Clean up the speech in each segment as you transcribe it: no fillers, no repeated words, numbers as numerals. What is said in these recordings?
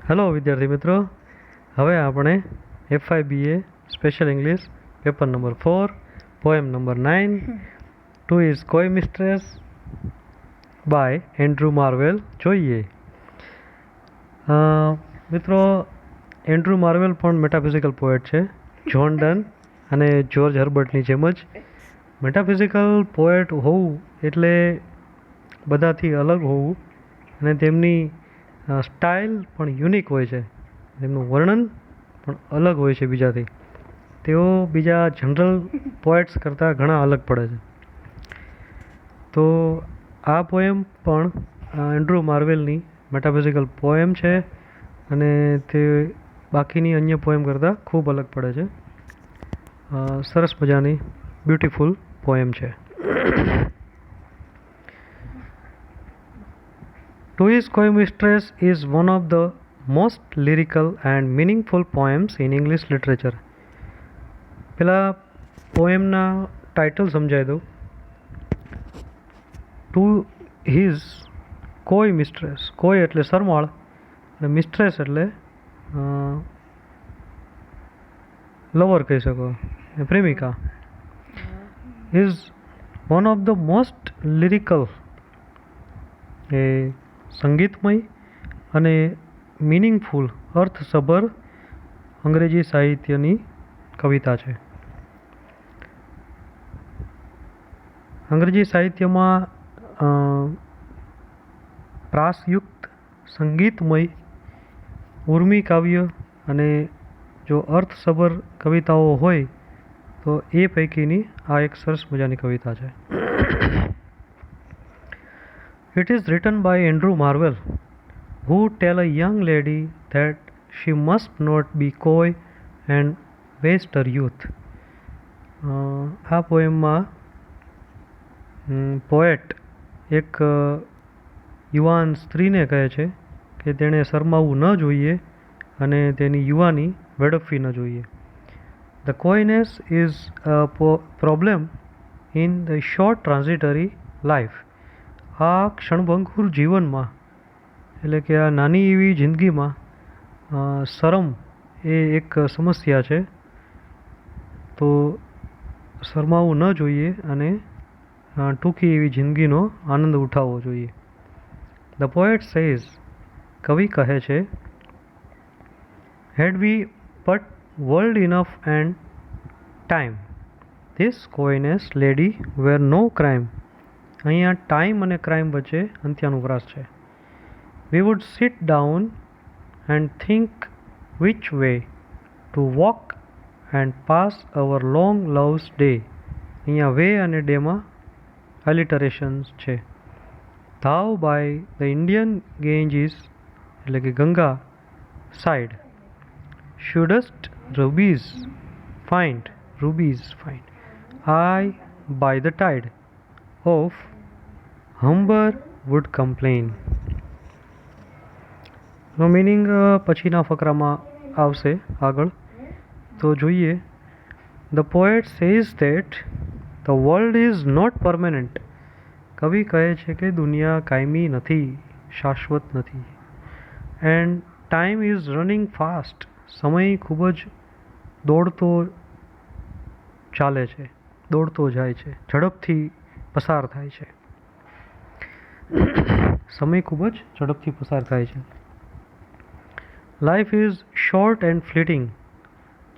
Hello વિદ્યાર્થી મિત્રો, હવે આપણે FIBA special English paper number 4 poem number 9 to his coy mistress by Andrew Marvel જોઈએ. મિત્રો, એન્ડ્રુ માર્વેલ પણ મેટાફિઝિકલ પોએટ છે. જ્હોન ડન અને જ્યોર્જ હર્બર્ટની જેમ જ મેટાફિઝિકલ પોએટ હોવું એટલે બધાથી અલગ હોવું અને તેમની સ્ટાઇલ પણ યુનિક હોય છે. તેમનું વર્ણન પણ અલગ હોય છે બીજાથી. તેઓ બીજા જનરલ પોએટ્સ કરતાં ઘણા અલગ પડે છે. તો આ પોએમ પણ એન્ડ્રુ માર્વેલની મેટાફિઝિકલ પોએમ છે અને તે બાકીની અન્ય પોએમ કરતાં ખૂબ અલગ પડે છે. સરસ મજાની બ્યુટીફુલ પોએમ છે. To His Koi Mistress is one of the most lyrical and meaningful poems in English literature. પેલા પોએમના ટાઇટલ સમજાવી દઉં. ટુ હિઝ કોઈ મિસ્ટ્રેસ, કોઈ એટલે સરમાળ અને મિસ્ટ્રેસ એટલે લવર કહી શકો, પ્રેમિકા. Is one of the most lyrical, એ સંગીતમય અને મિનિંગફુલ અર્થસભર અંગ્રેજી સાહિત્યની કવિતા છે. અંગ્રેજી સાહિત્યમાં પ્રાસયુક્ત, સંગીતમય, ઉર્મી કાવ્ય અને જો અર્થસભર કવિતાઓ હોય તો એ પૈકીની આ એક સરસ મજાની કવિતા છે. It is written by Andrew Marvell, who tell a young lady that she must not be coy and waste her youth. આ પોએમમાં પોએટ એક યુવાન સ્ત્રીને કહે છે કે તેણે શરમાવવું ન જોઈએ અને તેની યુવાની વેડફવી ન જોઈએ. The coyness is a problem in the short transitory life. આ ક્ષણભંગુર જીવનમાં એટલે કે આ નાની એવી જિંદગીમાં શરમ એ એક સમસ્યા છે. તો શરમાવવું ન જોઈએ અને ટૂંકી એવી જિંદગીનો આનંદ ઉઠાવવો જોઈએ. ધ પોએટ સેઝ, કવિ કહે છે, had we but world enough and time, this coyness lady were no crime. અહીંયા ટાઈમ અને ક્રાઇમ વચ્ચે અંત્યાનુપ્રાસ છે. We would sit down and think which way to walk and pass our long love's day. અહીંયા way અને ડેમાં alliterations છે. Thou by the Indian Ganges એટલે કે Ganga side, shouldst rubies find, I by the tide of Humber would complain. નો meaning પછીના ફકરામાં આવશે આગળ. તો જોઈએ. The poet says that the world is not permanent. કવિ કહે છે કે દુનિયા કાયમી નથી, શાશ્વત નથી. And time is running fast. સમય ખૂબ જ દોડતો ચાલે છે, દોડતો જાય છે, ઝડપથી પસાર થાય છે. સમય ખૂબ જ ઝડપથી પસાર થાય છે. Life is short and fleeting.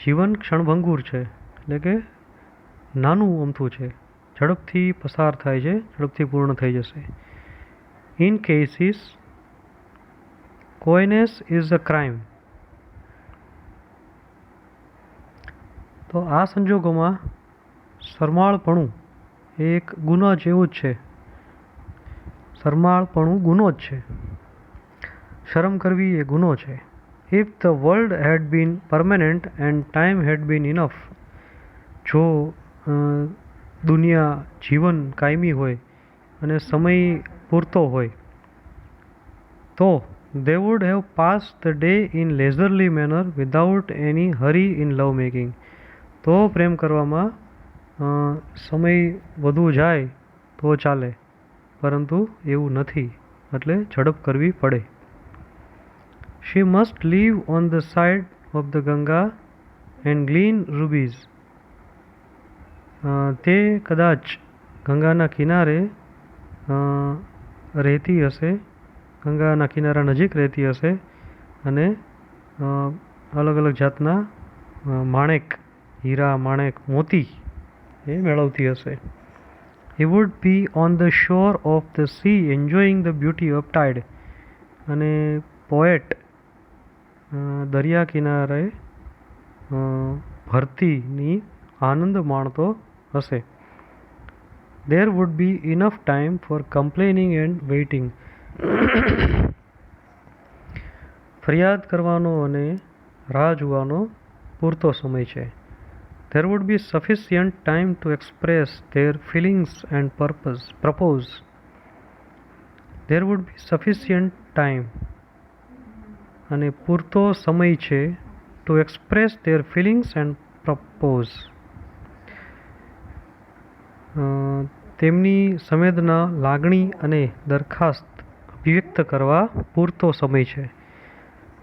જીવન ક્ષણભંગુર છે એટલે કે નાનું અમથું છે, ઝડપથી પસાર થાય છે, ઝડપથી પૂર્ણ થઈ જશે. In cases coyness is a crime. તો આ સંજોગોમાં શરમાળપણું એ એક ગુનો જેવું જ છે. શરમાળપણું ગુનો જ છે. શરમ કરવી એ ગુનો છે. If the world had been permanent and time had been enough. જો દુનિયા, જીવન કાયમી હોય અને સમય પૂરતો હોય તો they would have passed the day in leisurely manner without any hurry in love making. તો પ્રેમ કરવામાં સમય વધુ જાય તો ચાલે, પરંતુ એવું નથી, એટલે ઝડપ કરવી પડે. She must live on the side of the Ganga and glean rubies. તે કદાચ ગંગાના કિનારે રહેતી હશે, ગંગાના કિનારા નજીક રહેતી હશે અને અલગ અલગ જાતના માણેક, હીરા, માણેક, મોતી એ મેળવતી હશે. He would be on the shore of the sea enjoying the beauty of tide. અને પોએટ દરિયા કિનારે ભરતીની આનંદ માણતો હશે. There would be enough time for complaining and waiting. ફરિયાદ કરવાનો અને રાહ જોવાનો પૂરતો સમય છે. There would be sufficient time to express their feelings and propose. There would be sufficient time અને પૂરતો સમય છે to express their feelings and propose. તેમની સંવેદના, લાગણી અને દરખાસ્ત અભિવ્યક્ત કરવા પૂરતો સમય છે.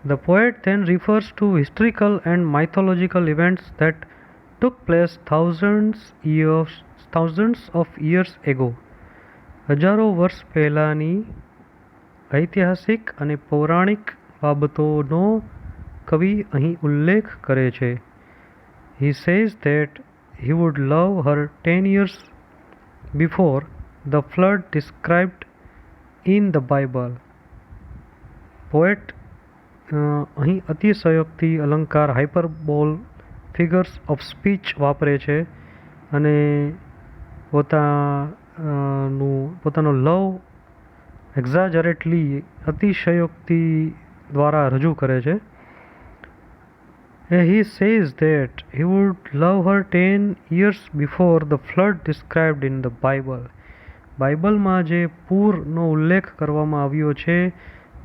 The poet then refers to historical and mythological events that took place thousands of years ago. હજારો વર્ષ પહેલાંની ઐતિહાસિક અને પૌરાણિક બાબતોનો કવિ અહીં ઉલ્લેખ કરે છે. He says that he would love her 10 years before the flood described in the Bible. Poet અહીં અતિશયોક્તિ, અલંકાર, હાઇપરબોલ, ફિગર્સ ઓફ સ્પીચ વાપરે છે અને પોતાનો લવ એક્ઝાજરેટલી, અતિશયોક્તિ દ્વારા રજૂ કરે છે. He says that he would love her 10 years before the flood described in the Bible. બાઇબલમાં જે પૂરનો ઉલ્લેખ કરવામાં આવ્યો છે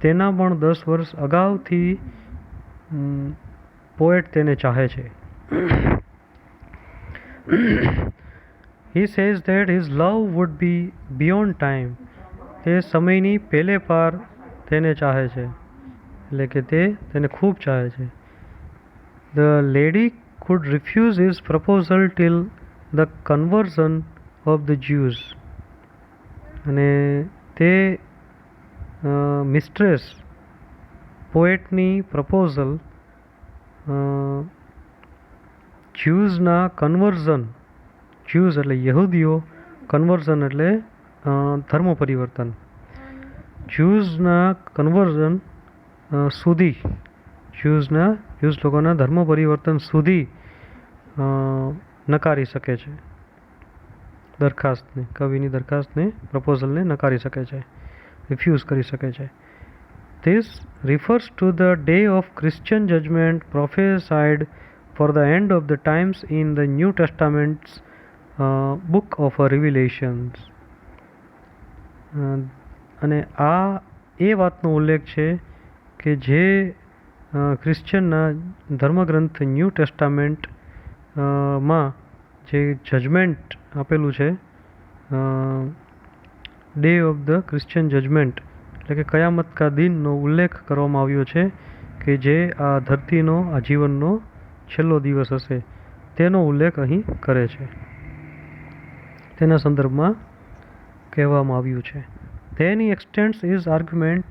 તેના પણ 10 વર્ષ અગાઉથી પોએટ તેને ચાહે છે. He says that his love would be beyond time. તે સમયની પેલે પાર તેને ચાહે છે, એટલે કે તે તેને ખૂબ ચાહે છે. The lady could refuse his proposal till the conversion of the Jews. અને તે મિસ્ટ્રેસ પોએટની પ્રપોઝલ જ્યુઝના કન્વર્ઝન, જ્યુઝ એટલે યહૂદીઓ, કન્વર્ઝન એટલે ધર્મ પરિવર્તન, જ્યુઝના કન્વર્ઝન સુધી, જ્યુઝ લોકોના ધર્મ પરિવર્તન સુધી નકારી શકે છે. દરખાસ્તને, કવિની દરખાસ્તને, પ્રપોઝલને નકારી શકે છે, રિફ્યુઝ કરી શકે છે. This refers to the day of Christian judgment prophesied for the end of the times in the New Testament's book of Revelations. અને આ એ વાતનો ઉલ્લેખ છે કે જે ક્રિશ્ચનના ધર્મગ્રંથ ન્યૂ ટેસ્ટામેન્ટમાં જે જજમેન્ટ આપેલું છે, day of the Christian judgement એટલે કે કયામત કા દિનનો ઉલ્લેખ કરવામાં આવ્યો છે કે જે આ ધરતીનો, આ જીવનનો છેલ્લો દિવસ હશે તેનો ઉલ્લેખ અહીં કરે છે, તેના સંદર્ભમાં કહેવામાં આવ્યું છે. Then he extends his argument,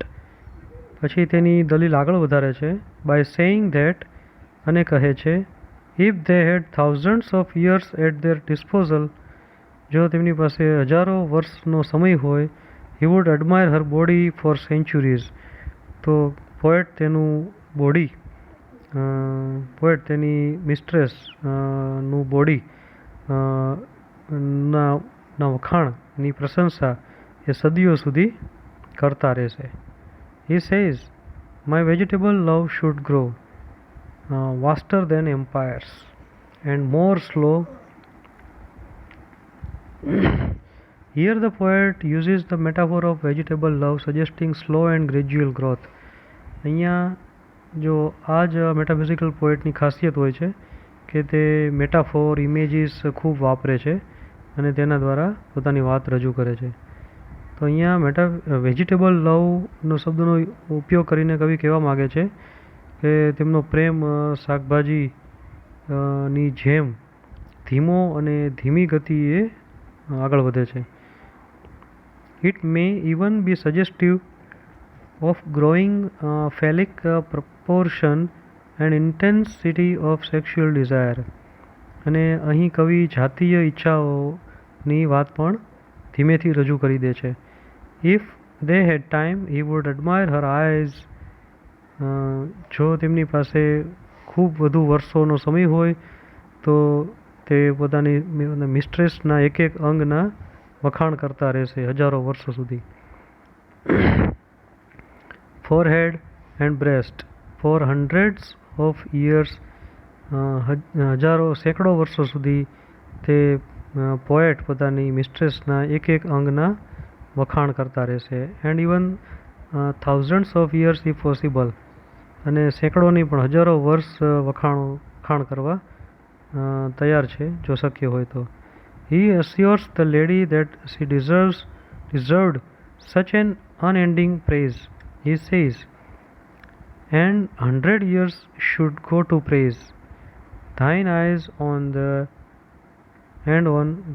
પછી તેની દલીલ આગળ વધારે છે, by saying that, અને કહે છે, if they had thousands of years at their disposal, જો તેમની પાસે હજારો વર્ષનો સમય હોય, he would admire her body for centuries. તો પોએટ તેનું બોડી, પોએટ તેની મિસ્ટ્રેસ નું બોડી ના વખાણની પ્રશંસા એ સદીઓ સુધી કરતા રહેશે. He says, my vegetable love should grow vaster than empires and more slow. Here the poet uses the metaphor of vegetable love, suggesting slow and gradual growth. અહીંયા જો આ જ મેટાફિઝિકલ પોએટની ખાસિયત હોય છે કે તે મેટાફોર, ઇમેજીસ ખૂબ વાપરે છે અને તેના દ્વારા પોતાની વાત રજૂ કરે છે. તો અહીંયા વેજીટેબલ લવનો શબ્દનો ઉપયોગ કરીને કવિ કહેવા માગે છે કે તેમનો પ્રેમ શાકભાજી ની જેમ ધીમો અને ધીમી ગતિએ આગળ વધે છે. It may even be suggestive of growing phallic proportion and intensity of sexual desire. અને અહીં કવિ જાતીય ઈચ્છાઓની વાત પણ ધીમેથી રજૂ કરી દે છે. If they had time, he would admire her eyes. જો તેમની પાસે ખૂબ વધુ વર્ષોનો સમય હોય તો તે પોતાની મિસ્ટ્રેસના એક એક અંગના વખાણ કરતા રહેશે હજારો વર્ષો સુધી. Forehead and breast for hundreds of years, હજારો સેંકડો વર્ષો સુધી તે પોએટ પોતાની મિસ્ટ્રેસના એક એક અંગના વખાણ કરતા રહેશે. And even thousands of years if possible, અને સેંકડોની પણ હજારો વર્ષ વખાણ કરવા તૈયાર છે જો શક્ય હોય તો. He assures the lady that she deserved such an unending praise. He says, and 100 years should go to praise thine eyes on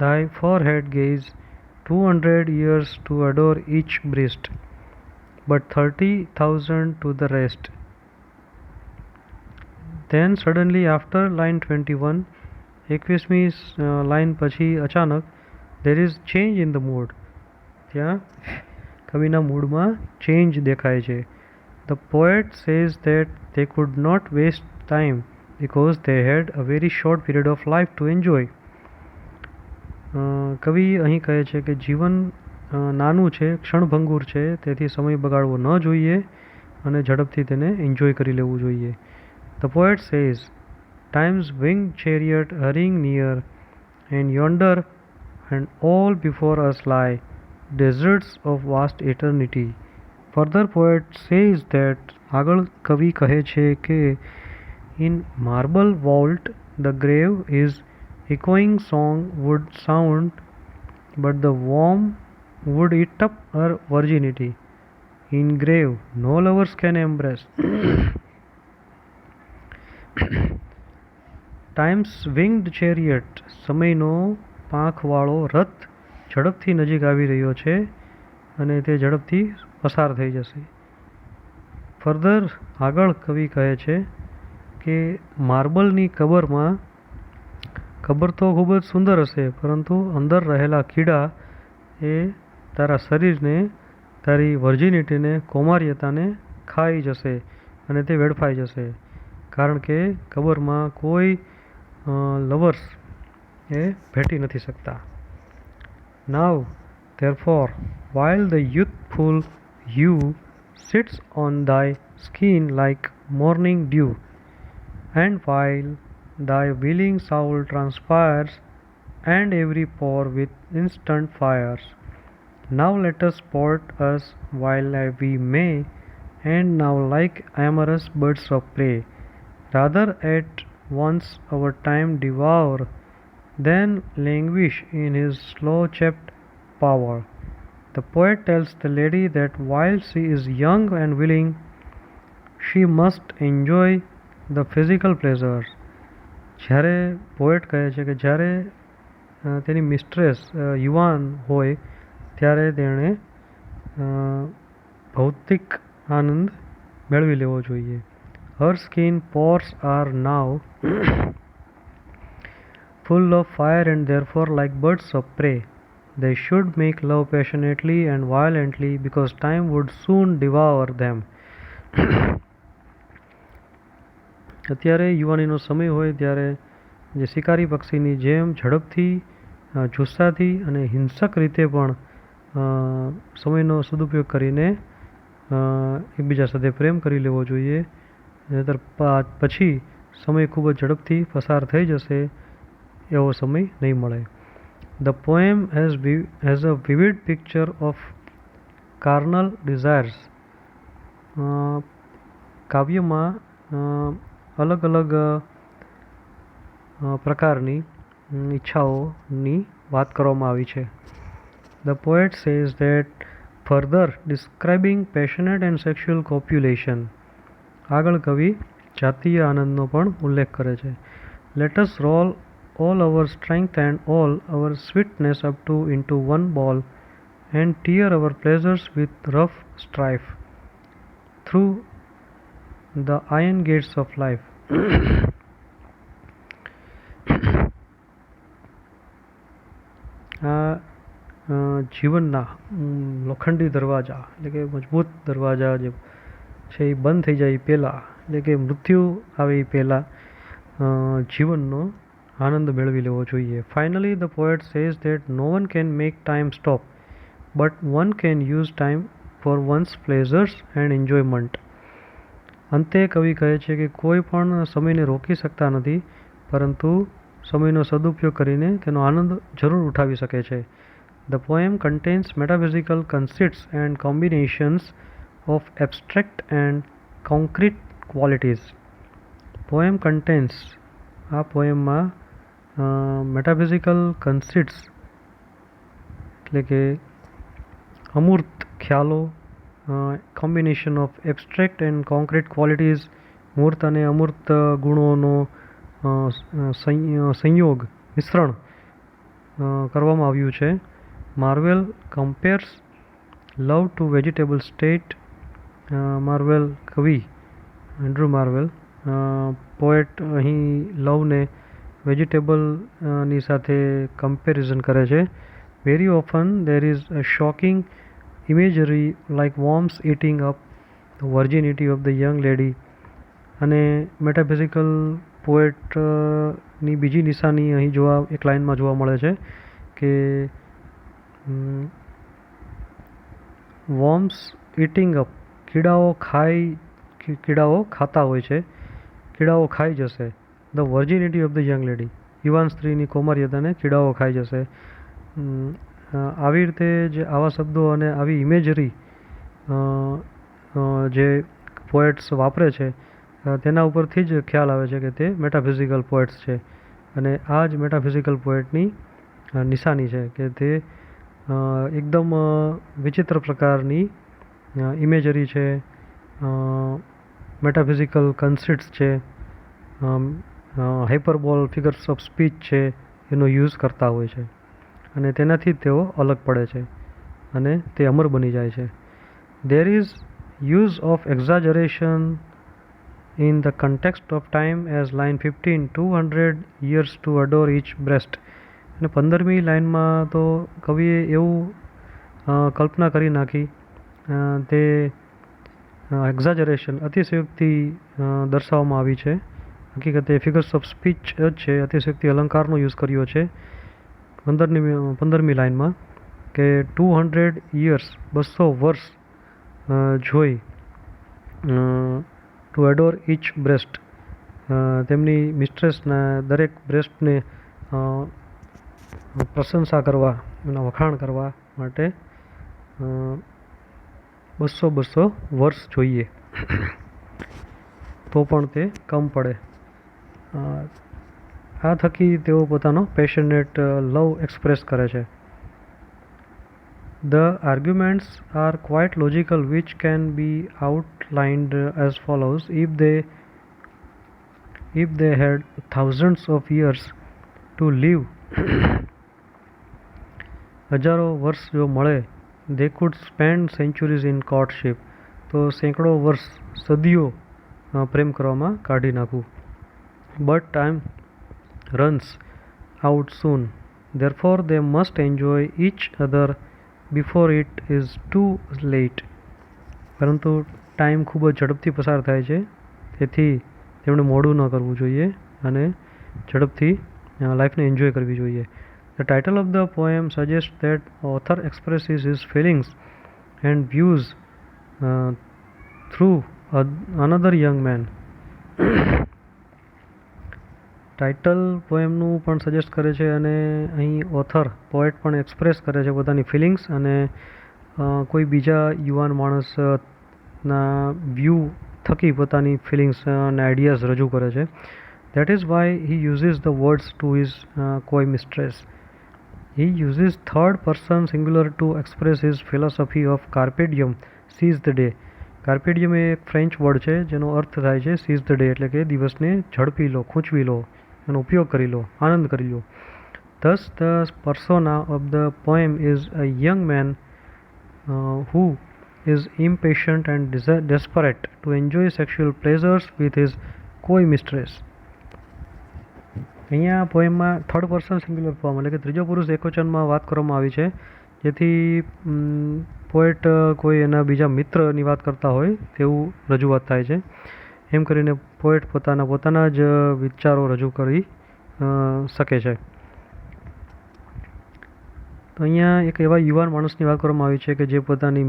thy forehead gaze, 200 years to adore each breast, but 30,000 to the rest. Then suddenly after line 21, 21મી line પછી અચાનક there is change in the mood. ત્યાં કવિના મૂડમાં change દેખાય છે. The poet says that they could not waste time because they had a very short period of life to enjoy. કવિ અહીં કહે છે કે જીવન નાનું છે, ક્ષણભંગુર છે, તેથી સમય બગાડવો ન જોઈએ અને ઝડપથી તેને એન્જોય કરી લેવું જોઈએ. The poet says, time's winged chariot hurrying near, and yonder and all before us lie deserts of vast eternity. Further poet says that આગળ કવિ કહે છે કે in marble vault the grave is echoing song would sound, but the worm would eat up her virginity. In grave no lovers can embrace. Time's winged chariot, સમયનો પાંખવાળો રથ ઝડપથી નજીક આવી રહ્યો છે અને તે ઝડપથી પસાર થઈ જશે. ફર્ધર આગળ કવિ કહે છે કે માર્બલની કબર તો ખૂબ જ સુંદર હશે, પરંતુ અંદર રહેલા કીડા એ તારા શરીરને, તારી વર્જિનિટીને, કૌમાર્યતાને ખાઈ જશે અને તે વેડફાઈ જશે, કારણ કે કબરમાં કોઈ લવર્સ એ ભેટી નથી શકતા. Now therefore while the youthful hue sits on thy skin like morning dew, and while thy willing soul transpires and every pore with instant fires, now let us sport us while we may, and now like amorous birds of prey rather at once our time devour than languish in his slow-chapped power. The poet tells the lady that while she is young and willing, she must enjoy the physical pleasures. જ્યારે poet કહે છે કે જ્યારે તેની મિસ્ટ્રેસ યુવાન હોય ત્યારે તેણે ભૌતિક આનંદ મેળવી લેવો જોઈએ. Her skin pores are now full of fire, and therefore like birds of prey they should make love passionately and violently, because time would soon devour them. અત્યારે યુવાનીનો સમય હોય ત્યારે જે શિકારી પક્ષીની જેમ ઝડપથી, જુસ્સાથી અને હિંસક રીતે પણ સમયનો સદુપયોગ કરીને એકબીજા સાથે પ્રેમ કરી લેવો જોઈએ. નહીંતર પછી સમય ખૂબ જ ઝડપથી પસાર થઈ જશે, એવો સમય નહીં મળે. The poem has a vivid picture of carnal desires. કાવ્યમાં અલગ અલગ પ્રકારની ઈચ્છાઓની વાત કરવામાં આવી છે. The poet says that further describing passionate and sexual copulation. આગળ કવિ જાતીય આનંદનો પણ ઉલ્લેખ કરે છે. Let us roll all our strength and all our sweetness up to into one ball and tear our pleasures with rough strife through the iron gates of life. આ જીવનના લોખંડી દરવાજા એટલે કે મજબૂત દરવાજા જે છે એ બંધ થઈ જાય પહેલાં એટલે કે મૃત્યુ આવે એ પહેલાં જીવનનો આનંદ મેળવી લેવો જોઈએ. Finally the poet says that no one can make time stop but one can use time for one's pleasures and enjoyment. અંતે કવિ કહે છે કે કોઈ પણ સમયને રોકી શકતા નથી પરંતુ સમયનો સદુપયોગ કરીને તેનો આનંદ જરૂર ઉઠાવી શકે છે. The poem contains metaphysical conceits and combinations of abstract and concrete qualities. Poem contains આ પોએમમાં મેટાફિઝિકલ કન્સિટ્સ એટલે કે અમૂર્ત ખ્યાલો, combination of abstract and concrete qualities, મૂર્ત અને અમૂર્ત ગુણોનો સંયોગ મિશ્રણ કરવામાં આવ્યું છે. Marvell compares love to vegetable state. Marvell કવિ એન્ડ્રુ માર્વેલ પોએટ અહીં લવને વેજીટેબલની સાથે કમ્પેરિઝન કરે છે. Very often there is a shocking imagery like worms eating up the virginity of the young lady. અને મેટાફિઝિકલ પોએટની બીજી નિશાની અહીં એક લાઇનમાં જોવા મળે છે કે વોર્મ્સ ઇટિંગ અપ કીડાઓ ખાતા હોય છે, કીડાઓ ખાઈ જશે. The virginity of the young lady યુવાન સ્ત્રીની કૌમાર્યતાને કીડાઓ ખાઈ જશે. આવી રીતે જે આવા શબ્દો અને આવી ઇમેજરી જે પોએટ્સ વાપરે છે તેના ઉપરથી જ ખ્યાલ આવે છે કે તે મેટાફિઝિકલ પોએટ્સ છે. અને આ જ મેટાફિઝિકલ પોએટની નિશાની છે કે તે એકદમ વિચિત્ર પ્રકારની ઇમેજરી છે, મેટાફિઝિકલ કન્સિટ્સ છે, હાઇપરબોલ ફિગર્સ ઓફ સ્પીચ છે એનો યુઝ કરતા હોય છે અને તેનાથી તેઓ અલગ પડે છે અને તે અમર બની જાય છે. There is use of exaggeration in the context of time as line 15 200 years to adore each breast. અને 15મી લાઇનમાં તો કવિએ એવું કલ્પના કરી નાખી, તે એક્ઝાજરેશન અતિશયોક્તિ દર્શાવવામાં આવી છે. હકીકતે ફિગર્સ ઓફ સ્પીચ જ છે, અતિશયોક્તિ અલંકારનો યુઝ કર્યો છે 15મી લાઇનમાં કે 200 years 200 વર્ષ જોઈ ટુ એડોર ઇચ બ્રેસ્ટ તેમની મિસ્ટ્રેસના દરેક બ્રેસ્ટને પ્રશંસા કરવા, એના વખાણ કરવા માટે 200 વર્ષ જોઈએ તો પણ તે કમ પડે. આ થકી તેઓ પોતાનો પેશનેટ લવ એક્સપ્રેસ કરે છે. The arguments are quite logical, which can be outlined as follows. If they had thousands of years to live, હજારો વર્ષ જો મળે, they could spend centuries in courtship, તો સેંકડો વર્ષ સદીઓ પ્રેમ કરવામાં કાઢી નાખવું. But time runs out soon, therefore they must enjoy each other before it is too late. પરંતુ ટાઈમ ખૂબ જ ઝડપથી પસાર થાય છે, તેથી તેમણે મોડું ન કરવું જોઈએ અને ઝડપથી લાઈફને એન્જોય કરવી જોઈએ. The title of the poem suggests that author expresses his feelings and views through another young man. Title પોએમનું પણ સજેસ્ટ કરે છે અને અહીં ઓથર પોએટ પણ એક્સપ્રેસ કરે છે પોતાની ફિલિંગ્સ અને કોઈ બીજા યુવાન માણસના વ્યૂ થકી પોતાની ફિલિંગ્સ અને આઈડિયાઝ રજૂ કરે છે. That is why he uses the words to his કોઈ મિસ્ટ્રેસ. He uses third person singular to express his philosophy of carpe diem, seize the day. કાર્પે ડિયમ એ એક ફ્રેન્ચ વર્ડ છે જેનો અર્થ થાય છે સીઝ ધ ડે, એટલે કે દિવસને ઝડપી લો, ખૂંચવી લો, એનો ઉપયોગ કરી લો, આનંદ કરી લો. Thus, the persona of the poem is a young man who is impatient and desperate to enjoy sexual pleasures with his coy mistress. અહીંયા પોએમમાં થર્ડ પર્સન સિંગ્યુલર ફોર્મ એટલે કે ત્રીજો પુરુષ એકોચનમાં વાત કરવામાં આવી છે, જેથી પોએટ કોઈ એના બીજા મિત્રની વાત કરતા હોય તેવું રજૂઆત થાય છે. એમ કરીને પોએટ પોતાના જ વિચારો રજૂ કરી શકે છે. તો અહીંયા એક એવા યુવાન માણસની વાત કરવામાં આવી છે કે જે પોતાની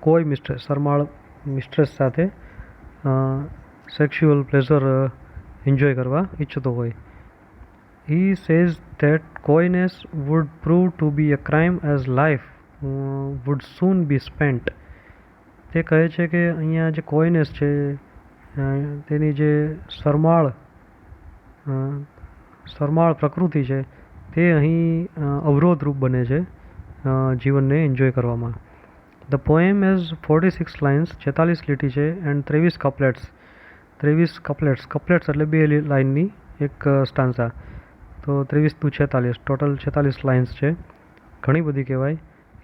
કોઈ મિસ્ટ્રેસ સરમાળ મિસ્ટ્રેસ સાથે સેક્સ્યુઅલ પ્લેઝર એન્જોય કરવા ઈચ્છતો હોય. He says that coyness would prove to be a crime as life would soon be spent. તે કહે છે કે અહીંયા જે કોયનેસ છે તેની જે સરમાળ પ્રકૃતિ છે તે અહીં અવરોધરૂપ બને છે જીવનને એન્જોય કરવામાં. ધ પોએમ હેઝ 46 લાઇન્સ, 46 લીટી છે, એન્ડ 23 કપલેટ્સ. 23 કપલેટ્સ એટલે 2 લાઇનની એક સ્ટાન્સા. તો 23 × 46 ટોટલ 46 લાઇન્સ છે, ઘણી બધી કહેવાય.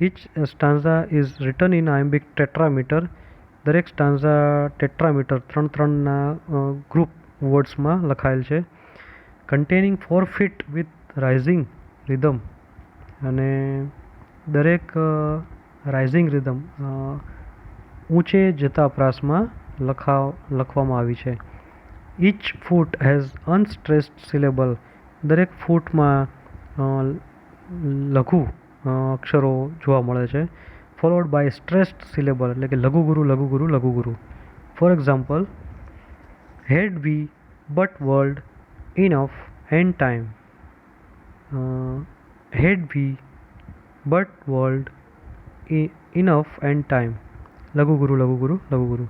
Each stanza is written in iambic tetrameter. દરેક સ્ટાન્ઝા ટેટ્રામીટર 3-3ના ગ્રુપ વર્ડ્સમાં લખાયેલ છે. Containing 4 feet with rising rhythm, અને દરેક રાઇઝિંગ રિધમ ઊંચે જતા પ્રાસમાં લખવામાં આવી છે. Each foot has unstressed syllable. દરેક ફૂટમાં લઘુ અક્ષરો જોવા મળે છે. ફોલોડ બાય સ્ટ્રેસ્ડ સિલેબલ એટલે કે લઘુગુરુ લઘુગુરુ લઘુગુરુ. For example, had we but world enough and time. Had we but world enough and time. લઘુગુરુ લઘુગુરુ લઘુગુરુ.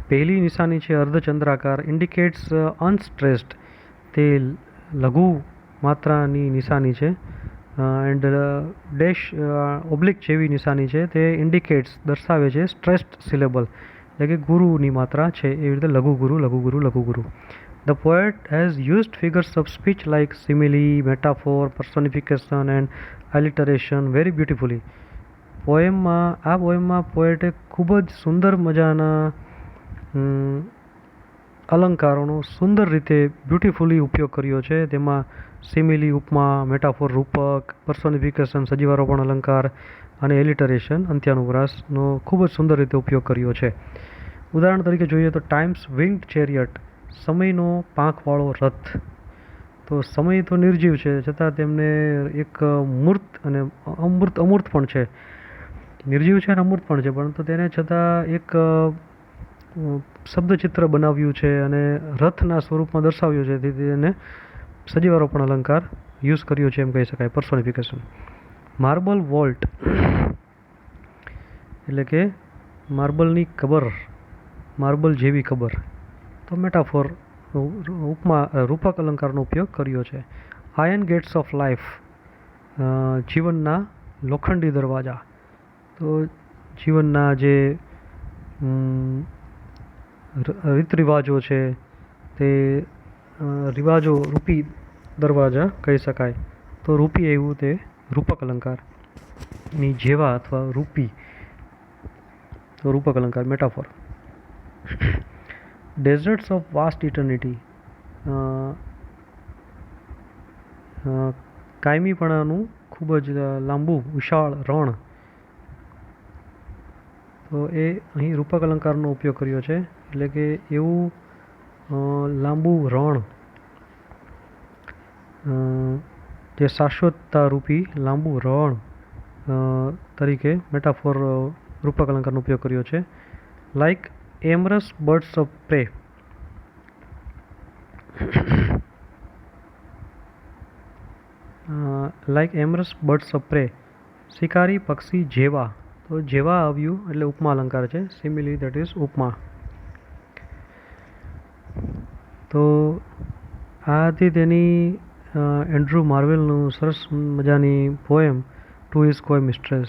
પહેલી નિશાની છે અર્ધચંદ્રાકાર, ઇન્ડિકેટ્સ અનસ્ટ્રેસ્ડ, તે લઘુ માત્રાની નિશાની છે. એન્ડ ડેશ ઓબ્લિક જેવી નિશાની છે તે ઇન્ડિકેટ્સ દર્શાવે છે સ્ટ્રેસ્ડ સિલેબલ, એટલે કે ગુરુની માત્રા છે, એવી રીતે લઘુગુરુ લઘુગુરુ લઘુગુરુ. The poet has used figures of speech like simile, metaphor, personification and alliteration very beautifully. આ પોએમમાં પોએટે ખૂબ જ સુંદર મજાના અલંકારોનો સુંદર રીતે બ્યુટિફુલી ઉપયોગ કર્યો છે. તેમાં સિમિલી ઉપમા, મેટાફોર રૂપક, પર્સોનિફિકેશન સજીવારોપણ અલંકાર અને એલિટરેશન અંત્યાનુપ્રાસનો ખૂબ જ સુંદર રીતે ઉપયોગ કર્યો છે. ઉદાહરણ તરીકે જોઈએ તો ટાઈમ્સ વિંગ્ડ ચેરિયટ, સમયનો પાંખવાળો રથ. તો સમય તો નિર્જીવ છે છતાં તેમને એક મૂર્ત અને અમૂર્ત પણ છે, નિર્જીવ છે અને અમૂર્ત પણ છે, પરંતુ તેને છતાં એક શબ્દચિત્ર બનાવ્યું છે અને રથના સ્વરૂપમાં દર્શાવ્યું છે, તેથી તેને સજીવારોપણ અલંકાર યુઝ કર્યો છે એમ કહી શકાય, પર્સોનિફિકેશન. માર્બલ વોલ્ટ એટલે કે માર્બલની કબર, માર્બલ જેવી કબર. તો મેટાફોર રૂપક અલંકારનો ઉપયોગ કર્યો છે. આયર્ન ગેટ્સ ઓફ લાઈફ, જીવનના લોખંડી દરવાજા. તો જીવનના જે રીત રિવાજો છે તે રિવાજો રૂપી દરવાજા કહી શકાય. તો રૂપી એવું તે રૂપક અલંકારની જેવા અથવા રૂપી, તો રૂપક અલંકાર મેટાફોર. ડેઝર્ટ્સ ઓફ વાસ્ટ ઇટર્નિટી, કાયમીપણાનું ખૂબ જ લાંબુ વિશાળ રણ. તો એ અહીં રૂપક અલંકારનો ઉપયોગ કર્યો છે, એટલે કે એવું લાંબુ રણ જે શાશ્વતતા રૂપી લાંબુ રણ તરીકે મેટાફોર રૂપક અલંકારનો ઉપયોગ કર્યો છે. Like amorous birds of prey, like amorous birds of prey, શિકારી પક્ષી જેવા. તો જેવા આવ્યું એટલે ઉપમા અલંકાર છે, સિમિલી દેટ ઇઝ ઉપમા. તો આ હતી તેની એન્ડ્રુ માર્વેલનું સરસ મજાની પોએમ ટુ ઇઝ કોઈ મિસ્ટ્રેસ.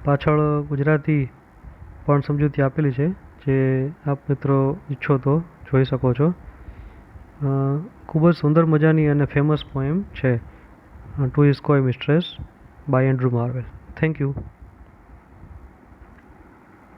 પાછળ ગુજરાતી પણ સમજૂતી આપેલી છે, જે આપ મિત્રો ઈચ્છો તો જોઈ શકો છો. ખૂબ જ સુંદર મજાની અને ફેમસ પોએમ છે to his coy mistress by Andrew Marvell. Thank you.